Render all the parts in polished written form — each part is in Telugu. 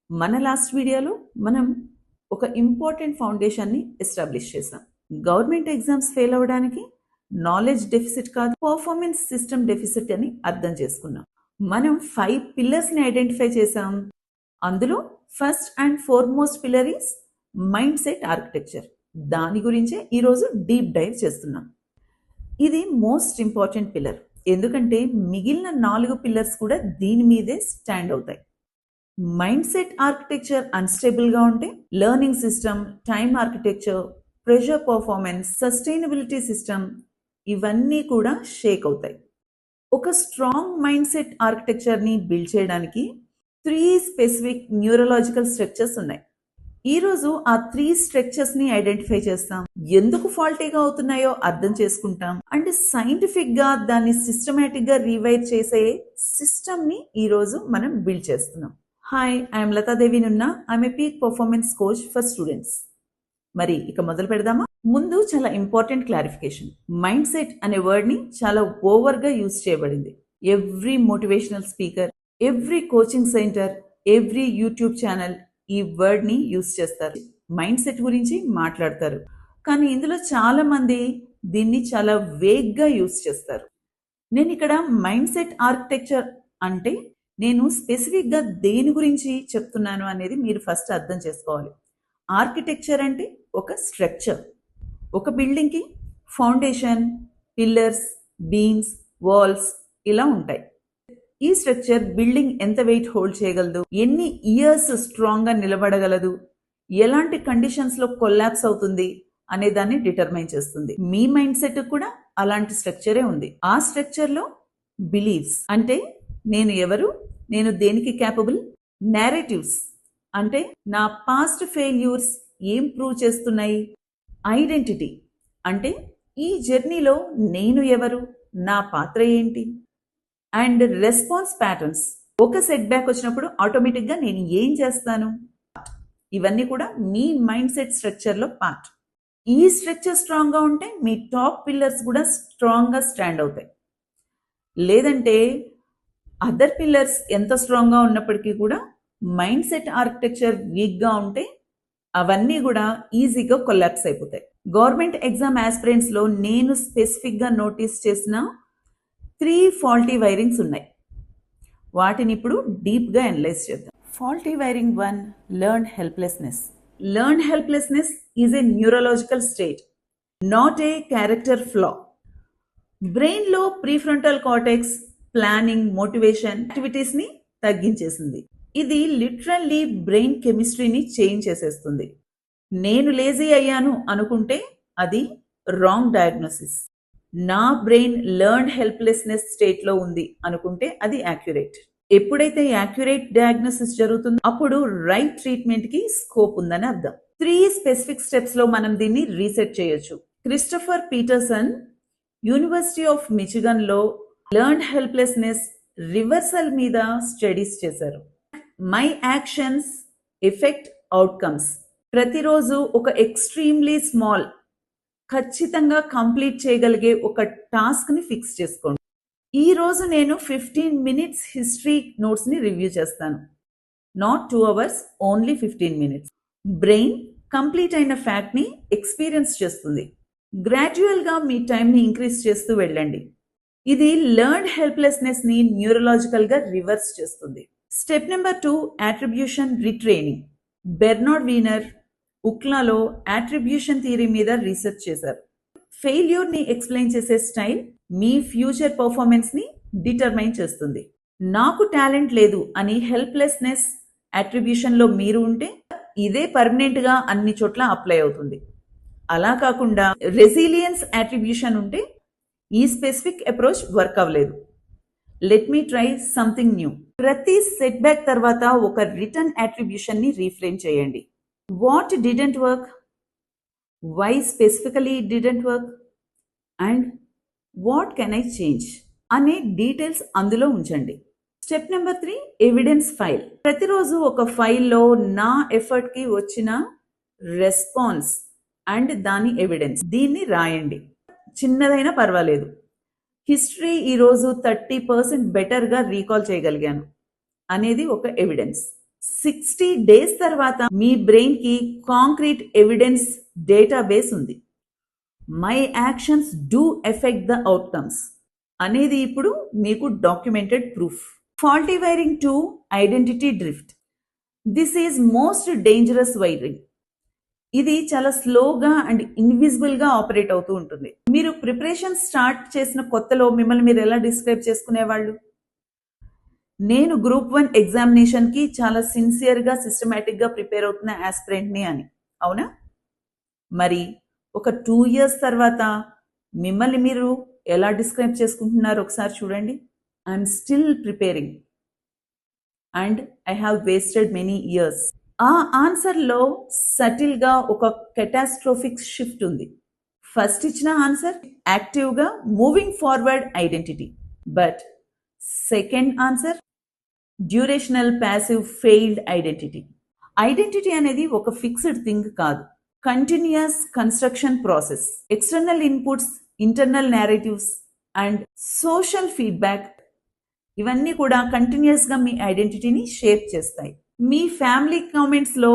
మన లాస్ట్ వీడియోలో మనం ఒక ఇంపార్టెంట్ ఫౌండేషన్ని ఎస్టాబ్లిష్ చేసాం. గవర్నమెంట్ ఎగ్జామ్స్ ఫెయిల్ అవ్వడానికి నాలెడ్జ్ డెఫిసిట్ కాదు, పర్ఫార్మెన్స్ సిస్టమ్ డెఫిసిట్ అని అర్థం చేసుకున్నాం. మనం 5 పిల్లర్స్ని ఐడెంటిఫై చేసాం. అందులో first and foremost pillar is mind set architecture. దాని గురించే ఈరోజు డీప్ డైవ్ చేస్తున్నాం. ఇది మోస్ట్ ఇంపార్టెంట్ పిల్లర్, ఎందుకంటే మిగిలిన 4 పిల్లర్స్ కూడా దీని మీదే స్టాండ్ అవుతాయి. మైండ్ సెట్ ఆర్కిటెక్చర్ అన్స్టేబుల్గా ఉంటే learning system, time architecture, pressure performance, sustainability system ఇవన్నీ కూడా షేక్ అవుతాయి. ఒక స్ట్రాంగ్ మైండ్ సెట్ ఆర్కిటెక్చర్ని బిల్డ్ చేయడానికి 3 స్పెసిఫిక్ న్యూరలాజికల్ స్ట్రక్చర్స్ ఉన్నాయి. ఈరోజు ఆ 3 స్ట్రక్చర్స్ని ఐడెంటిఫై చేస్తాం, ఎందుకు ఫాల్టీగా అవుతున్నాయో అర్థం చేసుకుంటాం, అండ్ సైంటిఫిక్గా దాన్ని సిస్టమేటిక్గా రీవైర్ చేసే సిస్టమ్ని ఈరోజు మనం బిల్డ్ చేస్తున్నాం. Hi, I'm Latadevi Nunna. I'm a peak performance coach for students. మరి ఇక మొదలు పెడదామా? ముందు చాలా ఇంపార్టెంట్ క్లారిఫికేషన్. మైండ్ సెట్ అనే వర్డ్ని చాలా ఓవర్గా యూజ్ చేయబడింది. Every motivational speaker, every coaching centre, every YouTube channel ఈ వర్డ్ని యూజ్ చేస్తారు, మైండ్ సెట్ గురించి మాట్లాడతారు. కానీ ఇందులో చాలా మంది దీన్ని చాలా వేగ్గా యూజ్ చేస్తారు. నేను ఇక్కడ మైండ్ సెట్ ఆర్కిటెక్చర్ అంటే నేను స్పెసిఫిక్గా దేని గురించి చెప్తున్నాను అనేది మీరు ఫస్ట్ అర్థం చేసుకోవాలి. ఆర్కిటెక్చర్ అంటే ఒక స్ట్రక్చర్. ఒక బిల్డింగ్కి ఫౌండేషన్, పిల్లర్స్, బీమ్స్, వాల్స్ ఇలా ఉంటాయి. ఈ స్ట్రక్చర్ బిల్డింగ్ ఎంత వెయిట్ హోల్డ్ చేయగలదు, ఎన్ని ఇయర్స్ స్ట్రాంగ్గా నిలబడగలదు, ఎలాంటి కండిషన్స్లో కొల్లాప్స్ అవుతుంది అనే దాన్ని డిటర్మైన్ చేస్తుంది. మీ మైండ్ సెట్ కూడా అలాంటి స్ట్రక్చరే ఉంది. ఆ స్ట్రక్చర్లో బిలీవ్స్ అంటే నేను ఎవరు, నేను దేనికి క్యాపబుల్, నేరేటివ్స్ అంటే నా పాస్ట్ ఫెయిల్యూర్స్ ఏం ప్రూవ్ చేస్తున్నాయి, ఐడెంటిటీ అంటే ఈ జర్నీలో నేను ఎవరు, నా పాత్ర ఏంటి, అండ్ రెస్పాన్స్ ప్యాటర్న్స్ ఒక సెట్ బ్యాక్ వచ్చినప్పుడు ఆటోమేటిక్గా నేను ఏం చేస్తాను. ఇవన్నీ కూడా మీ మైండ్ సెట్ స్ట్రక్చర్లో పార్ట్. ఈ స్ట్రక్చర్ స్ట్రాంగ్గా ఉంటే మీ టాప్ పిల్లర్స్ కూడా స్ట్రాంగ్గా స్టాండ్ అవుతాయి. లేదంటే అదర్ పిల్లర్స్ ఎంత స్ట్రాంగ్గా ఉన్నప్పటికీ కూడా మైండ్ సెట్ ఆర్కిటెక్చర్ వీక్గా ఉంటే అవన్నీ కూడా ఈజీగా కొలాప్స్ అయిపోతాయి. గవర్నమెంట్ ఎగ్జామ్ ఆస్పిరెంట్స్లో నేను స్పెసిఫిక్గా నోటీస్ చేసిన 3 ఫాల్టీ వైరింగ్స్ ఉన్నాయి. వాటిని ఇప్పుడు డీప్గా అనలైజ్ చేద్దాం. Faulty wiring 1, learn helplessness. Learn helplessness is a neurological state, not a character flaw. బ్రెయిన్లో ప్రీఫ్రంటల్ కార్టెక్స్ ప్లానింగ్, మోటివేషన్ యాక్టివిటీస్ని తగ్గించేసింది. ఇది లిటరల్లీ బ్రెయిన్ కెమిస్ట్రీని చేంజ్ చేసేస్తుంది. నేను లేజీ అయ్యాను అనుకుంటే అది రాంగ్ డయాగ్నోసిస్. నా బ్రెయిన్ లెర్న్ హెల్ప్లెస్నెస్ స్టేట్లో ఉంది అనుకుంటే అది యాక్యురేట్. ఎప్పుడైతే యాక్యురేట్ డయాగ్నోసిస్ జరుగుతుందో అప్పుడు రైట్ ట్రీట్మెంట్కి స్కోప్ ఉందని అర్థం. 3 స్పెసిఫిక్ స్టెప్స్లో మనం దీన్ని రీసెట్ చేయొచ్చు. క్రిస్టఫర్ పీటర్సన్ యూనివర్సిటీ ఆఫ్ మిచిగన్లో లెర్న్ హెల్ప్లెస్నెస్ రివర్సల్ మీద స్టడీస్ చేశారు. My actions effect outcomes. ప్రతిరోజు ఒక ఎక్స్ట్రీమ్లీ స్మాల్, ఖచ్చితంగా కంప్లీట్ చేయగలిగే ఒక టాస్క్ని ఫిక్స్ చేసుకోండి. ఈరోజు నేను 15 మినిట్స్ హిస్టరీ నోట్స్ని రివ్యూ చేస్తాను. Not 2 hours, only 15 minutes. Brain complete అయిన ఫ్యాక్ట్ని ఎక్స్పీరియన్స్ చేస్తుంది. గ్రాడ్యువల్గా మీ టైంని ఇంక్రీజ్ చేస్తూ వెళ్ళండి. ఇది లెర్న్ హెల్ప్లెస్నెస్ని న్యూరలాజికల్గా రివర్స్ చేస్తుంది. Step number 2, attribution retraining. Bernard Weiner ఉక్లాలో అట్రిబ్యూషన్ థియరీ మీద రీసెర్చ్ చేశారు. ఫెయిల్యూర్ని ఎక్స్ప్లెయిన్ చేసే స్టైల్ మీ ఫ్యూచర్ పర్ఫార్మెన్స్ని డిటర్మైన్ చేస్తుంది. నాకు టాలెంట్ లేదు అని హెల్ప్లెస్నెస్ అట్రిబ్యూషన్లో మీరు ఉంటే ఇదే పర్మనెంట్గా అన్ని చోట్ల అప్లై అవుతుంది. అలా కాకుండా రెసిలియన్స్ అట్రిబ్యూషన్ ఉంటే ఈ స్పెసిఫిక్ అప్రోచ్ వర్క్ అవ్వలేదు. Let me try something new. ప్రతి సెట్ బ్యాక్ తర్వాత ఒక రిటర్న్ అట్రిబ్యూషన్ని రీఫ్రేమ్ చేయండి. What didn't work, why specifically didn't work, and what can I change అనే డీటెయిల్స్ అందులో ఉంచండి. Step number 3, evidence file. ప్రతిరోజు ఒక ఫైల్లో నా ఎఫర్ట్కి వచ్చిన రెస్పాన్స్ అండ్ దాని ఎవిడెన్స్ దీన్ని రాయండి. చిన్నదైనా పర్వాలేదు. హిస్టరీ ఈరోజు 30% బెటర్గా రీకాల్ చేయగలిగాను అనేది ఒక ఎవిడెన్స్. 60 days తర్వాత మీ బ్రెయిన్ కి కాంక్రీట్ ఎవిడెన్స్ డేటాబేస్ ఉంది. My actions do effect the outcomes అనేది ఇప్పుడు మీకు documented proof. Faulty wiring to identity drift. This is most dangerous wiring. ఇది చాలా స్లోగా అండ్ ఇన్విజిబుల్ గా ఆపరేట్ అవుతూ ఉంటుంది. మీరు ప్రిపరేషన్ స్టార్ట్ చేసిన కొత్తలో మిమ్మల్ని మీరు ఎలా డిస్క్రైబ్ చేసుకునేవాళ్ళు? నేను గ్రూప్ 1 ఎగ్జామినేషన్ కి చాలా సిన్సియర్ గా సిస్టమేటిక్ గా ప్రిపేర్ అవుతున్న ఆస్పిరెంట్ ని అని. అవునా? మరి ఒక 2 years తర్వాత మిమ్మల్ని మీరు ఎలా డిస్క్రైబ్ చేసుకుంటున్నారు ఒకసారి చూడండి. I'm still preparing and I have wasted many years. ఆ ఆన్సర్లో సటిల్ గా ఒక కెటాస్ట్రోఫిక్ షిఫ్ట్ ఉంది. ఫస్ట్ ఇచ్చిన ఆన్సర్ యాక్టివ్గా moving forward identity, but second answer durational passive failed identity. Identity అనేది ఒక ఫిక్స్డ్ థింగ్ కాదు, continuous construction process. External inputs, internal narratives and social feedback ఇవన్నీ కూడా కంటిన్యూస్ గా మీ ఐడెంటిటీని షేప్ చేస్తాయి. మీ ఫ్యామిలీ కామెంట్స్ లో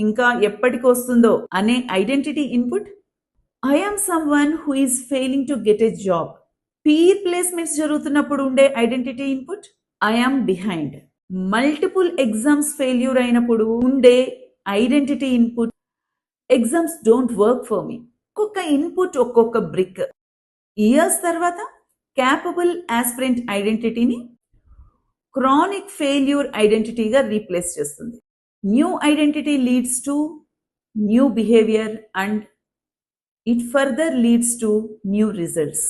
ఇంకా ఎప్పటికి వస్తుందో అనే identity input. I am someone who is failing to get a job. Peer placements జరుగుతున్నప్పుడు ఉండే identity input I am behind. Multiple exams failure అయినప్పుడు ఉండే identity input exams don't work for me. ఒక్కొక్క ఇన్పుట్ ఒక్కొక్క బ్రిక్ ఇయర్స్ తర్వాత క్యాపబుల్ ఆస్పిరెంట్ ఐడెంటిటీని క్రానిక్ ఫెయిల్యూర్ ఐడెంటిటీగా రీప్లేస్ చేస్తుంది. New identity leads to new behaviour and it further leads to new results.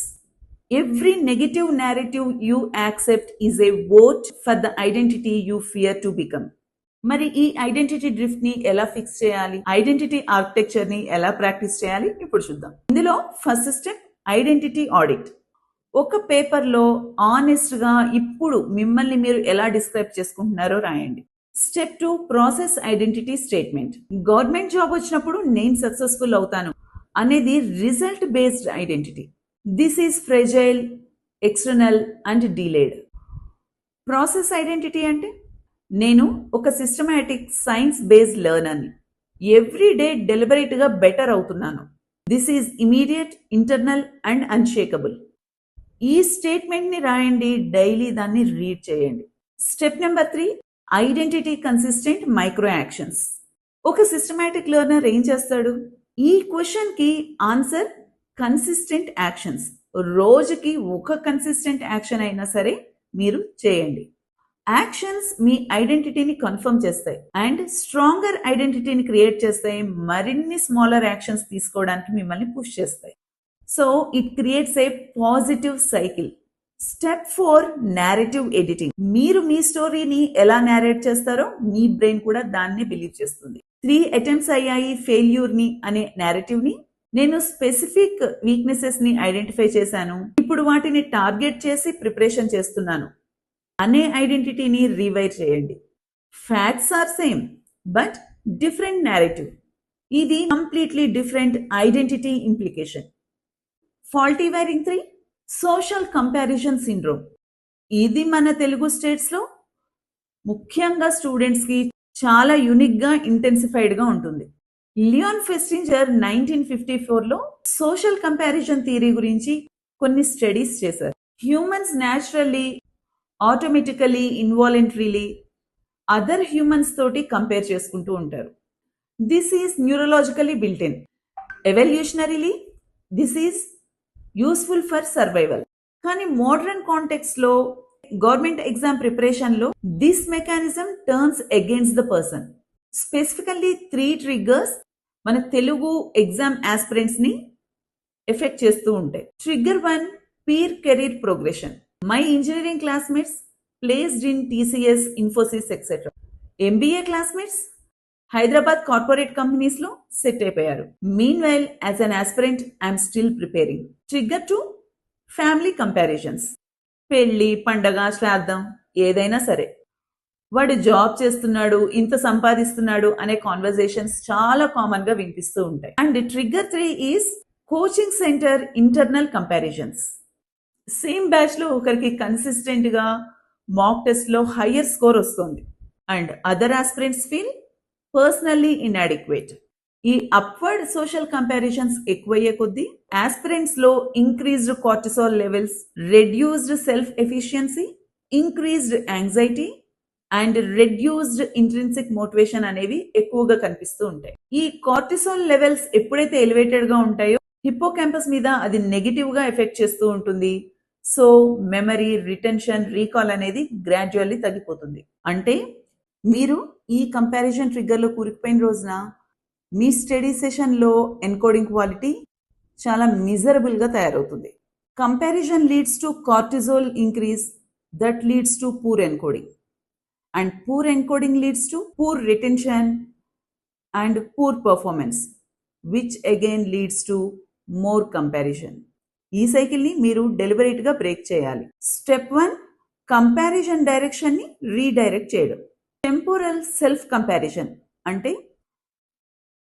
Every negative narrative you accept is a vote for the identity you fear to become. మరి ఈ ఐడెంటిటీ డ్రిఫ్ట్ ని ఎలా ఫిక్స్ చేయాలి, ఐడెంటిటీ ఆర్కిటెక్చర్ ని ఎలా ప్రాక్టీస్ చేయాలి ఇప్పుడు చూద్దాం. ఇందులో ఫస్ట్ స్టెప్ ఐడెంటిటీ ఆడిట్. ఒక పేపర్లో ఆనెస్ట్ గా ఇప్పుడు మిమ్మల్ని మీరు ఎలా డిస్క్రైబ్ చేసుకుంటున్నారో రాయండి. Step 2 process identity statement. Government job వచ్చినప్పుడు నేను సక్సెస్ఫుల్ అవుతాను అనేది result based identity. This is fragile, external and delayed. Process identity అంటే నేను ఒక సిస్టమాటిక్ సైన్స్ బేస్డ్ లెర్నర్ని, ఎవ్రీ డే డెలిబరేట్గా బెటర్ అవుతున్నాను. This is immediate, internal and unshakable. ఈ స్టేట్మెంట్ని రాయండి, డైలీ దాన్ని రీడ్ చేయండి. Step number 3 identity consistent micro actions. ఒక సిస్టమాటిక్ లెర్నర్ ఏం చేస్తాడు? ఈ క్వశ్చన్కి ఆన్సర్ కన్సిస్టెంట్ యాక్షన్స్. రోజుకి ఒక కన్సిస్టెంట్ యాక్షన్ అయినా సరే మీరు చేయండి. యాక్షన్స్ మీ ఐడెంటిటీని కన్ఫర్మ్ చేస్తాయి అండ్ స్ట్రాంగర్ ఐడెంటిటీని క్రియేట్ చేస్తాయి. మరిన్ని స్మాలర్ యాక్షన్స్ తీసుకోవడానికి మిమ్మల్ని పుష్ చేస్తాయి. So it creates a positive cycle. Step 4 narrative editing. మీరు మీ స్టోరీని ఎలా నేరేట్ చేస్తారో మీ బ్రెయిన్ కూడా దాన్ని బిలీవ్ చేస్తుంది. 3 అటెంప్ట్స్ అయ్యాయి ఫెయిల్యూర్ ని అనే నేరేటివ్ ని, నేను స్పెసిఫిక్ వీక్నెసెస్ ని ఐడెంటిఫై చేశాను, ఇప్పుడు వాటిని టార్గెట్ చేసి ప్రిపరేషన్ చేస్తున్నాను అనే ఐడెంటిటీని రీవైర్ చేయండి. Facts are same but different narrative. ఇది completely different identity implication. Faulty wiring 3 social comparison syndrome. ఇది మన తెలుగు స్టేట్స్ లో ముఖ్యంగా స్టూడెంట్స్ కి చాలా యూనిక్ గా ఇంటెన్సిఫైడ్ గా ఉంటుంది. లియోన్ ఫెస్టింజర్ 1954లో సోషల్ కంపారిజన్ థియరీ గురించి కొన్ని స్టడీస్ చేశారు. Humans naturally, automatically, involuntarily other humans తోటి కంపేర్ చేసుకుంటూ ఉంటారు. This is neurologically built in. Evolutionarily this is useful for survival. కానీ మోడర్న్ కాంటెక్స్ట్ లో గవర్నమెంట్ ఎగ్జామ్ ప్రిపరేషన్ లో this mechanism turns against the person. Specifically 3 triggers మన తెలుగు ఎగ్జామ్ ఆస్పిరెంట్స్ ని ఎఫెక్ట్ చేస్తూ ఉంటాయి. Trigger 1 peer career progression. My engineering classmates placed in TCS, Infosys etcetera. MBA classmates Hyderabad corporate companies లో సెట్ అయిపోయారు. Mean while as an aspirant I'm still preparing. Trigger 2 family comparisons. పెళ్లి, పండగ, శ్రాద్ధం ఏదైనా సరే వాడు జాబ్ చేస్తున్నాడు, ఇంత సంపాదిస్తున్నాడు అనే కాన్వర్జేషన్స్ చాలా కామన్ గా వినిపిస్తూ ఉంటాయి. And trigger 3 is coaching centre internal comparisons. Same batch లో ఒకరికి కన్సిస్టెంట్ గా మాక్ టెస్ట్ లో హయ్యర్ స్కోర్ వస్తుంది and other aspirants feel personally inadequate. ఈ అప్వర్డ్ సోషల్ కంపారిజన్స్ ఎక్కువయ్యే కొద్దీ ఆస్పిరెంట్స్ లో increased cortisol levels, reduced self efficiency, increased anxiety and reduced intrinsic motivation అనేవి ఎక్కువగా కనిపిస్తూ ఉంటాయి. ఈ కార్టిసాల్ లెవెల్స్ ఎప్పుడైతే ఎలివేటెడ్ గా ఉంటాయో హిప్పోకాంపస్ మీద అది నెగిటివ్ గా ఎఫెక్ట్ చేస్తూ ఉంటుంది. సో మెమరీ, రిటెన్షన్, రీకాల్ అనేది గ్రాడ్యువల్లీ తగ్గిపోతుంది. అంటే మీరు ఈ కంపారిజన్ ట్రిగ్గర్లో కూరుకుపోయిన రోజున మీ స్టడీ సెషన్లో ఎన్కోడింగ్ క్వాలిటీ చాలా మిజరబుల్గా తయారవుతుంది. Comparison leads to cortisol increase, that leads to poor encoding, and poor encoding leads to poor retention and poor performance, which again leads to more comparison. ఈ సైకిల్ని మీరు డెలిబరేట్గా బ్రేక్ చేయాలి. స్టెప్ 1, కంపారిజన్ డైరెక్షన్ని రీడైరెక్ట్ చేయడం. టెంపోరల్ సెల్ఫ్ కంపారిజన్ అంటే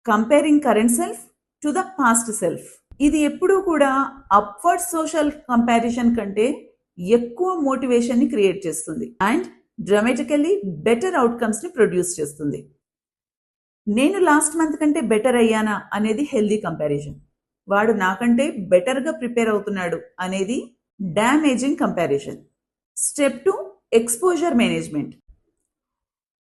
comparing current self to the past self. ఇది ఎప్పుడూ కూడా అప్వర్డ్ సోషల్ కంపారిజన్ కంటే ఎక్కువ మోటివేషన్ ని క్రియేట్ చేస్తుంది అండ్ డ్రామాటికల్లీ బెటర్ అవుట్కమ్స్ ని ప్రొడ్యూస్ చేస్తుంది. నేను లాస్ట్ మంత్ కంటే బెటర్ అయ్యానా అనేది హెల్దీ కంపారిజన్. వాడు నాకంటే బెటర్గా ప్రిపేర్ అవుతున్నాడు అనేది damaging comparison. Step 2, exposure management.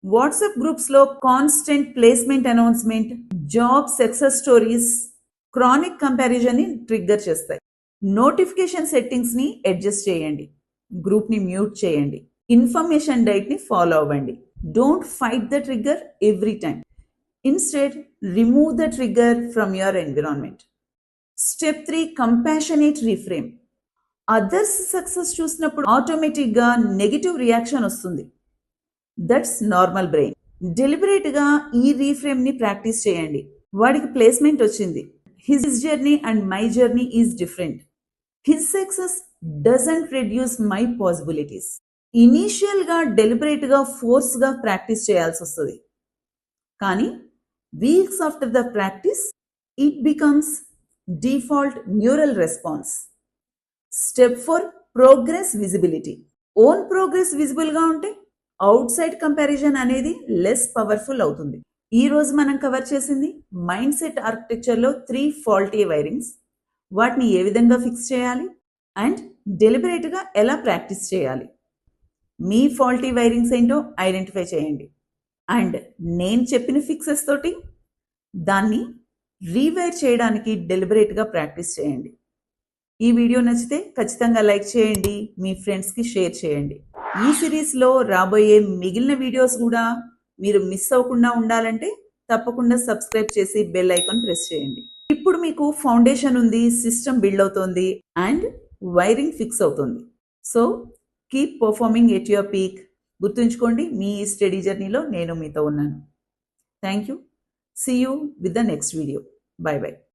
WhatsApp గ్రూప్స్లో constant placement announcement, job success stories chronic కంపారిజన్ని ట్రిగ్గర్ చేస్తాయి. నోటిఫికేషన్ సెట్టింగ్స్ని అడ్జస్ట్ చేయండి, గ్రూప్ని మ్యూట్ చేయండి, ఇన్ఫర్మేషన్ డైట్ని ఫాలో అవ్వండి. Don't fight the trigger every time. Instead remove the trigger from your environment. Step 3, compassionate reframe. Others success చూసినప్పుడు ఆటోమేటిక్గా నెగిటివ్ రియాక్షన్ వస్తుంది. That's normal brain. డెలిబరేట్గా ఈ రీఫ్రేమ్ని ప్రాక్టీస్ చేయండి. వాడికి ప్లేస్మెంట్ వచ్చింది. His journey and my journey is different. His success doesn't reduce my possibilities. ఇనీషియల్గా డెలిబరేట్గా ఫోర్స్గా ప్రాక్టీస్ చేయాల్సి వస్తుంది. కానీ weeks after the practice it becomes default neural response. Step 4, progress visibility. Own progress విజిబుల్గా ఉంటే అవుట్ సైడ్ కంపారిజన్ అనేది లెస్ పవర్ఫుల్ అవుతుంది. ఈ రోజు మనం కవర్ చేసింది మైండ్ సెట్ ఆర్కిటెక్చర్లో 3 ఫాల్టీ వైరింగ్స్. వాటిని ఏ విధంగా ఫిక్స్ చేయాలి అండ్ డెలిబరేట్గా ఎలా ప్రాక్టీస్ చేయాలి. మీ ఫాల్టీ వైరింగ్స్ ఏంటో ఐడెంటిఫై చేయండి అండ్ నేను చెప్పిన ఫిక్సెస్ తోటి దాన్ని రీవైర్ చేయడానికి డెలిబరేట్గా ప్రాక్టీస్ చేయండి. ఈ వీడియో నచ్చితే ఖచ్చితంగా లైక్ చేయండి, మీ ఫ్రెండ్స్కి షేర్ చేయండి. ఈ సిరీస్లో రాబోయే మిగిలిన వీడియోస్ కూడా మీరు మిస్ అవ్వకుండా ఉండాలంటే తప్పకుండా సబ్స్క్రైబ్ చేసి బెల్ ఐకాన్ ప్రెస్ చేయండి. ఇప్పుడు మీకు ఫౌండేషన్ ఉంది, సిస్టమ్ బిల్డ్ అవుతుంది అండ్ వైరింగ్ ఫిక్స్ అవుతుంది. So keep performing at your peak. గుర్తుంచుకోండి, మీ స్టడీ జర్నీలో నేను మీతో ఉన్నాను. Thank you. See you with the next video. Bye by.